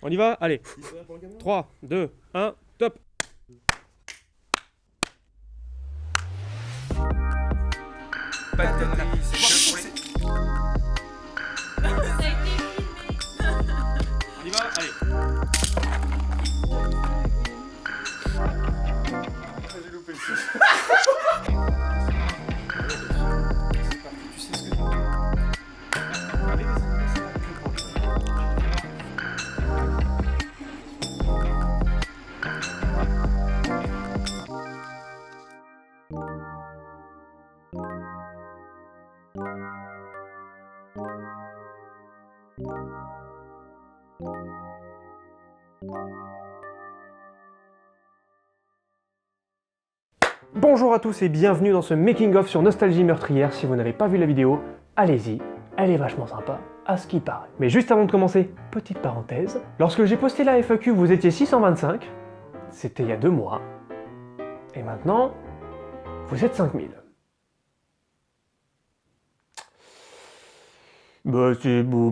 On y va? Allez. 3, 2, 1, top. Pas de conneries, c'est que pour les... On y va? Allez. J'ai loupé le souffle. Tu sais ce que... Bonjour à tous et bienvenue dans ce making of sur Nostalgie Meurtrière. Si vous n'avez pas vu la vidéo, allez-y, elle est vachement sympa, à ce qui paraît. Mais juste avant de commencer, petite parenthèse, lorsque j'ai posté la FAQ, vous étiez 625, c'était il y a 2 mois, et maintenant, vous êtes 5000. Bah c'est bon,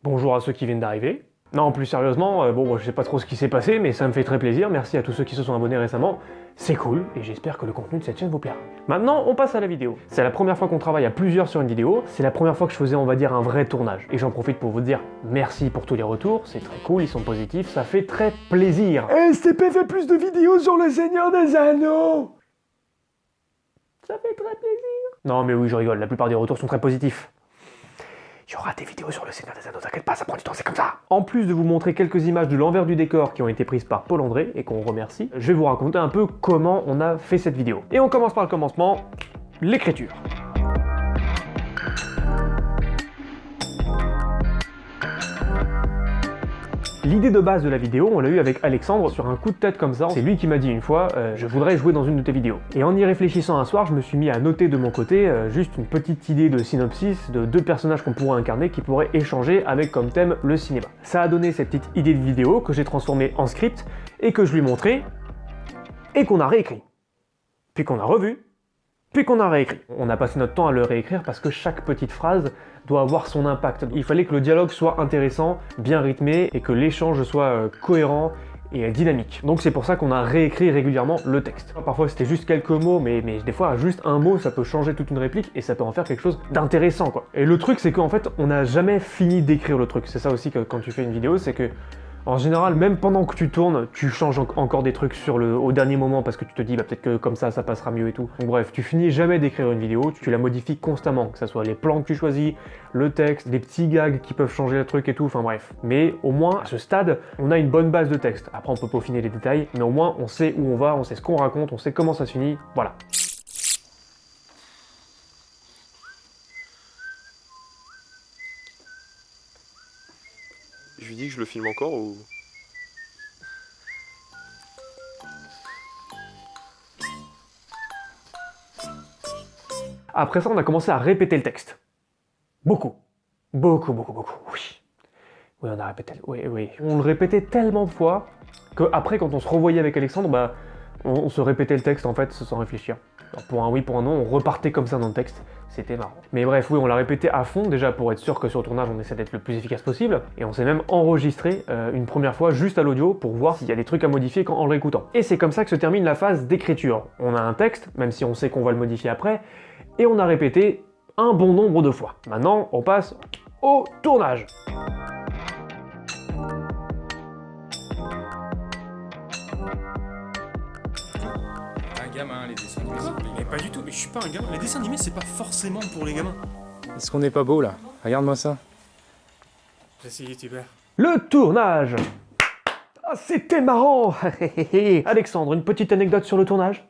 Bonjour à ceux qui viennent d'arriver. Non, plus sérieusement, bon, je sais pas trop ce qui s'est passé, mais ça me fait très plaisir. Merci à tous ceux qui se sont abonnés récemment. C'est cool, et j'espère que le contenu de cette chaîne vous plaira. Maintenant, on passe à la vidéo. C'est la première fois qu'on travaille à plusieurs sur une vidéo. C'est la première fois que je faisais, on va dire, un vrai tournage. Et j'en profite pour vous dire merci pour tous les retours. C'est très cool, ils sont positifs, ça fait très plaisir. STP fait plus de vidéos sur le Seigneur des Anneaux! Ça fait très plaisir. Non, mais oui, je rigole, la plupart des retours sont très positifs. Il y aura des vidéos sur le Seigneur des Anneaux, t'inquiète pas, ça prend du temps, c'est comme ça. En plus de vous montrer quelques images de l'envers du décor qui ont été prises par Paul André et qu'on remercie, je vais vous raconter un peu comment on a fait cette vidéo. Et on commence par le commencement, l'écriture. L'idée de base de la vidéo, on l'a eu avec Alexandre sur un coup de tête comme ça. C'est lui qui m'a dit une fois, je voudrais jouer dans une de tes vidéos. Et en y réfléchissant un soir, je me suis mis à noter de mon côté juste une petite idée de synopsis de 2 personnages qu'on pourrait incarner qui pourraient échanger avec comme thème le cinéma. Ça a donné cette petite idée de vidéo que j'ai transformée en script et que je lui ai montré et qu'on a réécrit. Puis qu'on a revu. Puis qu'on a réécrit. On a passé notre temps à le réécrire parce que chaque petite phrase doit avoir son impact. Il fallait que le dialogue soit intéressant, bien rythmé, et que l'échange soit cohérent et dynamique. Donc c'est pour ça qu'on a réécrit régulièrement le texte. Parfois c'était juste quelques mots, mais des fois juste un mot ça peut changer toute une réplique et ça peut en faire quelque chose d'intéressant quoi. Et le truc c'est qu'en fait on n'a jamais fini d'écrire le truc. C'est ça aussi que quand tu fais une vidéo, c'est que en général, même pendant que tu tournes, tu changes encore des trucs au dernier moment parce que tu te dis bah, peut-être que comme ça passera mieux et tout. Donc bref, tu finis jamais d'écrire une vidéo, tu la modifies constamment, que ce soit les plans que tu choisis, le texte, les petits gags qui peuvent changer le truc et tout, enfin bref. Mais au moins, à ce stade, on a une bonne base de texte. Après, on peut peaufiner les détails, mais au moins, on sait où on va, on sait ce qu'on raconte, on sait comment ça se finit, voilà. Je lui dis que je le filme encore ou... Après ça, on a commencé à répéter le texte. Beaucoup. Beaucoup, oui. Oui, on a répété, oui. On le répétait tellement de fois, qu'après, quand on se revoyait avec Alexandre, bah, on se répétait le texte, en fait, sans réfléchir. Alors, pour un oui, pour un non, on repartait comme ça dans le texte. C'était marrant. Mais bref, oui, on l'a répété à fond, déjà pour être sûr que sur le tournage, on essaie d'être le plus efficace possible. Et on s'est même enregistré une première fois juste à l'audio pour voir s'il y a des trucs à modifier en le réécoutant. Et c'est comme ça que se termine la phase d'écriture. On a un texte, même si on sait qu'on va le modifier après, et on a répété un bon nombre de fois. Maintenant, on passe au tournage. Un gamin, les dessins animés. Mais pas du tout, mais je suis pas un gamin. Les dessins animés, c'est pas forcément pour les gamins. Est-ce qu'on n'est pas beau là? Regarde-moi ça. J'ai essayé, Hubert. Le tournage. Ah, c'était marrant. Alexandre, une petite anecdote sur le tournage?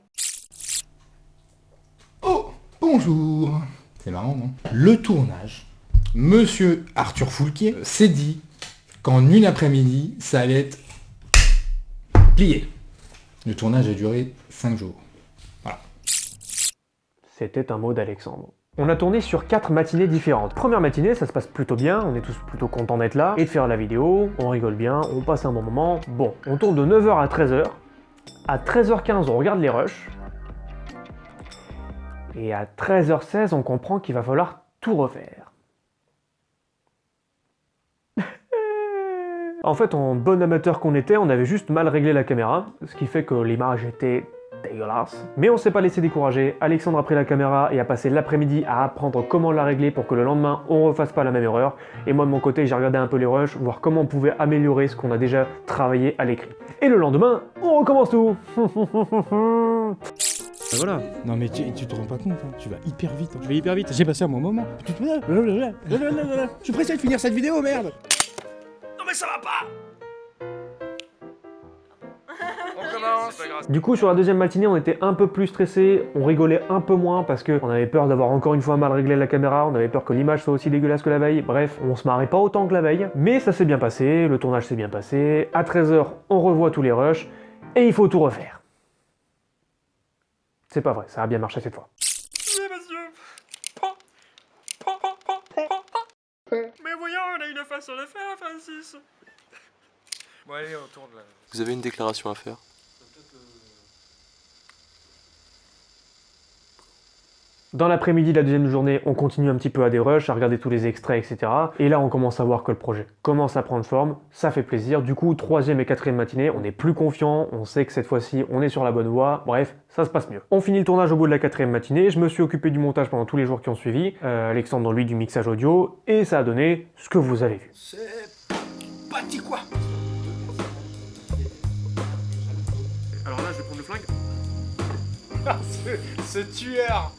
Oh, bonjour. C'est marrant, non? Le tournage, Monsieur Arthur Foulquier s'est dit qu'en une après-midi, ça allait être plié. Le tournage a duré 5 jours. Voilà. C'était un mot d'Alexandre. On a tourné sur 4 matinées différentes. Première matinée, ça se passe plutôt bien, on est tous plutôt contents d'être là et de faire la vidéo, on rigole bien, on passe un bon moment. Bon, on tourne de 9h à 13h. À 13h15, on regarde les rushs. Et à 13h16, on comprend qu'il va falloir tout refaire. En fait, en bon amateur qu'on était, on avait juste mal réglé la caméra, ce qui fait que l'image était dégueulasse. Mais on s'est pas laissé décourager, Alexandre a pris la caméra et a passé l'après-midi à apprendre comment la régler pour que le lendemain on refasse pas la même erreur. Et moi de mon côté, j'ai regardé un peu les rushs, voir comment on pouvait améliorer ce qu'on a déjà travaillé à l'écrit. Et le lendemain, on recommence tout. Voilà. Non mais tu te rends pas compte, hein. Tu vas hyper vite. Hein. Je vais hyper vite. J'ai passé un bon moment. Je suis pressé de finir cette vidéo, merde. Non mais ça va pas. On commence. Du coup, sur la deuxième matinée, on était un peu plus stressé, on rigolait un peu moins parce qu'on avait peur d'avoir encore une fois mal réglé la caméra, on avait peur que l'image soit aussi dégueulasse que la veille, bref, on se marrait pas autant que la veille, mais ça s'est bien passé, le tournage s'est bien passé, à 13h, on revoit tous les rushs, et il faut tout refaire. C'est pas vrai, ça a bien marché cette fois. Oui, monsieur. Mais voyons, on a une façon de faire, Francis. Bon, allez, on tourne là. Vous avez une déclaration à faire? Dans l'après-midi de la deuxième journée, on continue un petit peu à des rushs, à regarder tous les extraits, etc. Et là, on commence à voir que le projet commence à prendre forme, ça fait plaisir. Du coup, troisième et quatrième matinée, on est plus confiant, on sait que cette fois-ci, on est sur la bonne voie. Bref, ça se passe mieux. On finit le tournage au bout de la quatrième matinée, je me suis occupé du montage pendant tous les jours qui ont suivi, Alexandre, lui, du mixage audio, et ça a donné ce que vous avez vu. C'est parti quoi. Alors là, je vais prendre le flingue. Ce tueur.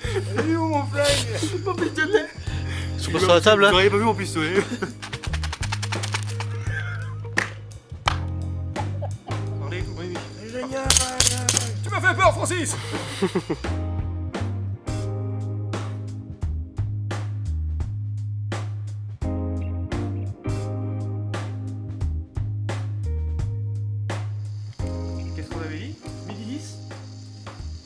Il est où mon flingue? Mon pistolet. Sur la table, là? Vous n'auriez pas vu mon pistolet. Attendez, oui. Génial. Tu m'as fait peur, Francis. Qu'est-ce qu'on avait dit? Midi 10.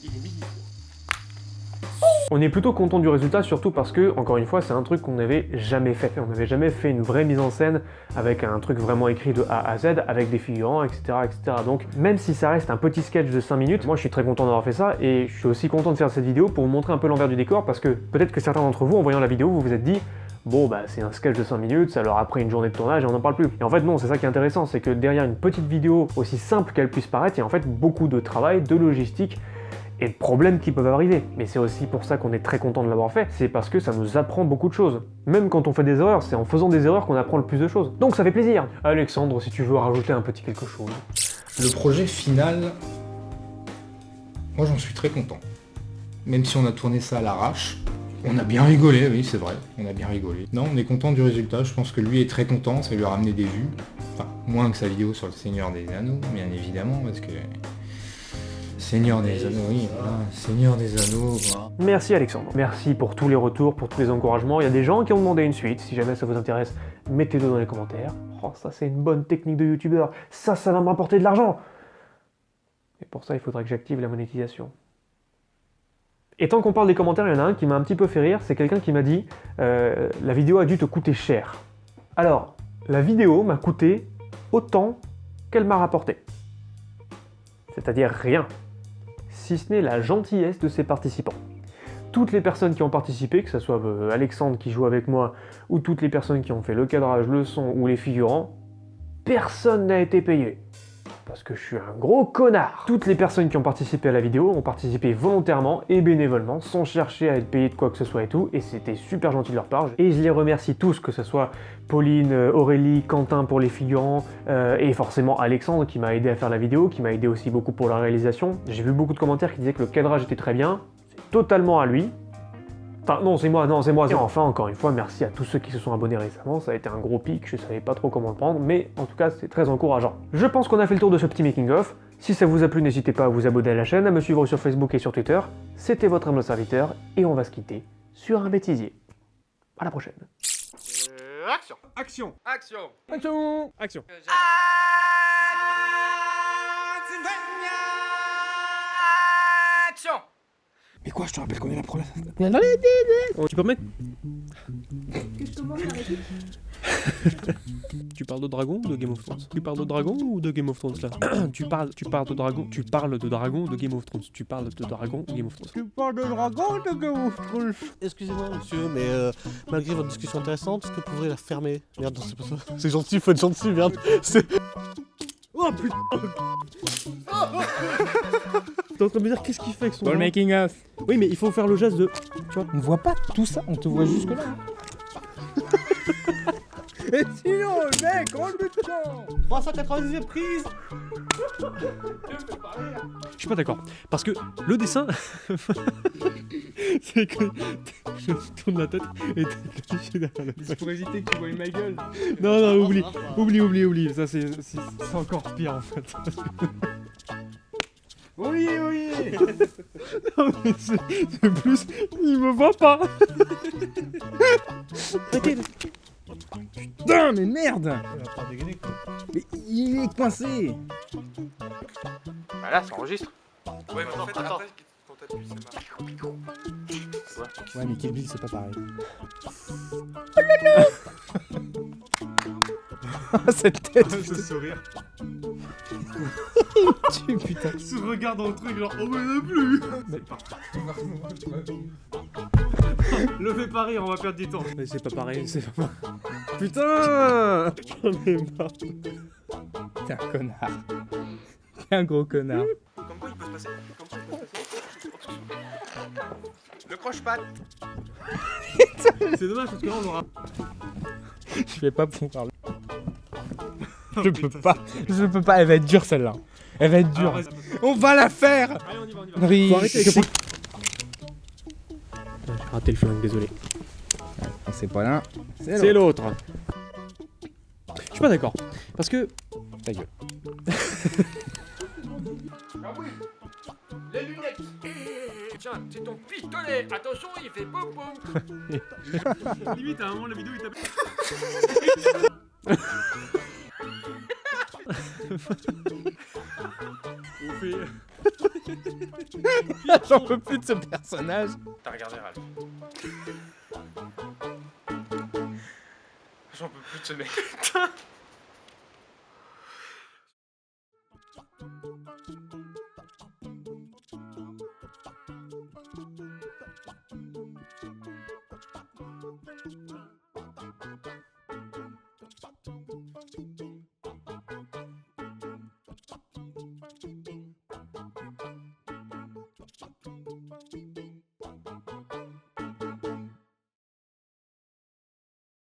Il est midi 3. On est plutôt content du résultat, surtout parce que, encore une fois, c'est un truc qu'on n'avait jamais fait. On n'avait jamais fait une vraie mise en scène avec un truc vraiment écrit de A à Z, avec des figurants, etc., etc. Donc, même si ça reste un petit sketch de 5 minutes, moi je suis très content d'avoir fait ça, et je suis aussi content de faire cette vidéo pour vous montrer un peu l'envers du décor, parce que peut-être que certains d'entre vous, en voyant la vidéo, vous vous êtes dit bon bah c'est un sketch de 5 minutes, ça leur a pris une journée de tournage et on n'en parle plus. Et en fait non, c'est ça qui est intéressant, c'est que derrière une petite vidéo, aussi simple qu'elle puisse paraître, il y a en fait beaucoup de travail, de logistique, et de problèmes qui peuvent arriver. Mais c'est aussi pour ça qu'on est très content de l'avoir fait, c'est parce que ça nous apprend beaucoup de choses. Même quand on fait des erreurs, c'est en faisant des erreurs qu'on apprend le plus de choses. Donc ça fait plaisir. Alexandre, si tu veux rajouter un petit quelque chose. Le projet final, moi j'en suis très content. Même si on a tourné ça à l'arrache, on a bien rigolé, oui c'est vrai, on a bien rigolé. Non, on est content du résultat, je pense que lui est très content, ça lui a ramené des vues. Enfin, moins que sa vidéo sur le Seigneur des Anneaux, bien évidemment, parce que... Seigneur des Anneaux, oui, voilà, Seigneur des Anneaux, voilà. Merci Alexandre. Merci pour tous les retours, pour tous les encouragements. Il y a des gens qui ont demandé une suite. Si jamais ça vous intéresse, mettez-le dans les commentaires. Oh, ça c'est une bonne technique de youtubeur. Ça va me rapporter de l'argent. Et pour ça, il faudrait que j'active la monétisation. Et tant qu'on parle des commentaires, il y en a un qui m'a un petit peu fait rire. C'est quelqu'un qui m'a dit la vidéo a dû te coûter cher. Alors, la vidéo m'a coûté autant qu'elle m'a rapporté. C'est-à-dire rien. Si ce n'est la gentillesse de ses participants. Toutes les personnes qui ont participé, que ce soit Alexandre qui joue avec moi, ou toutes les personnes qui ont fait le cadrage, le son ou les figurants, personne n'a été payé. Parce que je suis un gros connard. Toutes les personnes qui ont participé à la vidéo ont participé volontairement et bénévolement, sans chercher à être payé de quoi que ce soit et tout, et c'était super gentil de leur part. Et je les remercie tous, que ce soit Pauline, Aurélie, Quentin pour les figurants, et forcément Alexandre qui m'a aidé à faire la vidéo, qui m'a aidé aussi beaucoup pour la réalisation. J'ai vu beaucoup de commentaires qui disaient que le cadrage était très bien, c'est totalement à lui. Enfin, non, c'est moi. Et enfin, encore une fois, merci à tous ceux qui se sont abonnés récemment, ça a été un gros pic, je savais pas trop comment le prendre, mais en tout cas, c'est très encourageant. Je pense qu'on a fait le tour de ce petit making-of. Si ça vous a plu, n'hésitez pas à vous abonner à la chaîne, à me suivre sur Facebook et sur Twitter. C'était votre humble serviteur, et on va se quitter sur un bêtisier. À la prochaine. Action. Action. Action. Action. Action. Action. Mais quoi, je te rappelle qu'on est là pour la... Tu peux mettre... Que je commence à arrêter. Tu parles de dragon ou de Game of Thrones? Tu parles de dragon ou de Game of Thrones là? tu parles de dragon. Tu parles de dragon ou de Game of Thrones? Tu parles de dragon ou Game of Thrones? Tu parles de dragon de Game of Thrones? Excusez-moi monsieur, mais malgré votre discussion intéressante, est-ce que vous pourriez la fermer? Merde, non, c'est pas ça. C'est gentil, faut être gentil, merde. C'est... Oh putain! T'es en train de me dire qu'est-ce qu'il fait avec son... Dans le making of. Oui mais il faut faire le geste de... Tu vois? On ne voit pas tout ça, on te voit jusque là. Et sinon, mec, rends le temps. 390e prise. Je suis pas d'accord. Parce que le dessin... c'est que... Je tourne la tête et t'es cliché derrière la C'est pour éviter que tu vois ma gueule. Non, oublie. Ça, c'est encore pire, en fait. Oui. Non, mais c'est plus... Il me voit pas. Putain, mais merde. Mais il est coincé. Bah là, ça enregistre. Ouais, mais en fait, attends. après, quand t'appuies, ça marche. Ouais, mais Kill Bill, c'est pas pareil. Cette tête. Ce sourire. Tu putain. Ce regard dans le truc, genre, oh, mais il n'y en a plus. Le fais pas rire, on va perdre du temps. Mais c'est pas pareil, c'est pas... Putain. J'en ai marre. T'es un connard. T'es un gros connard. Comme quoi il peut se passer. Le croche-patte. C'est dommage, parce que là, on aura... Je vais pas pouvoir. Je peux pas, elle va être dure celle-là. Elle va être dure. Alors, On va la faire. allez, on y va. Oui. Faut arrêter avec J'ai raté le flingue, désolé. C'est pas l'un, C'est l'autre. Je suis pas d'accord. Parce que... Ta gueule. Les lunettes. Tiens, c'est ton pistolet. Attention, il fait boum boum. Limite, à un moment, la vidéo, il tape. On fait... J'en peux plus de ce personnage. T'as regardé Ralph. J'en peux plus de ce mec.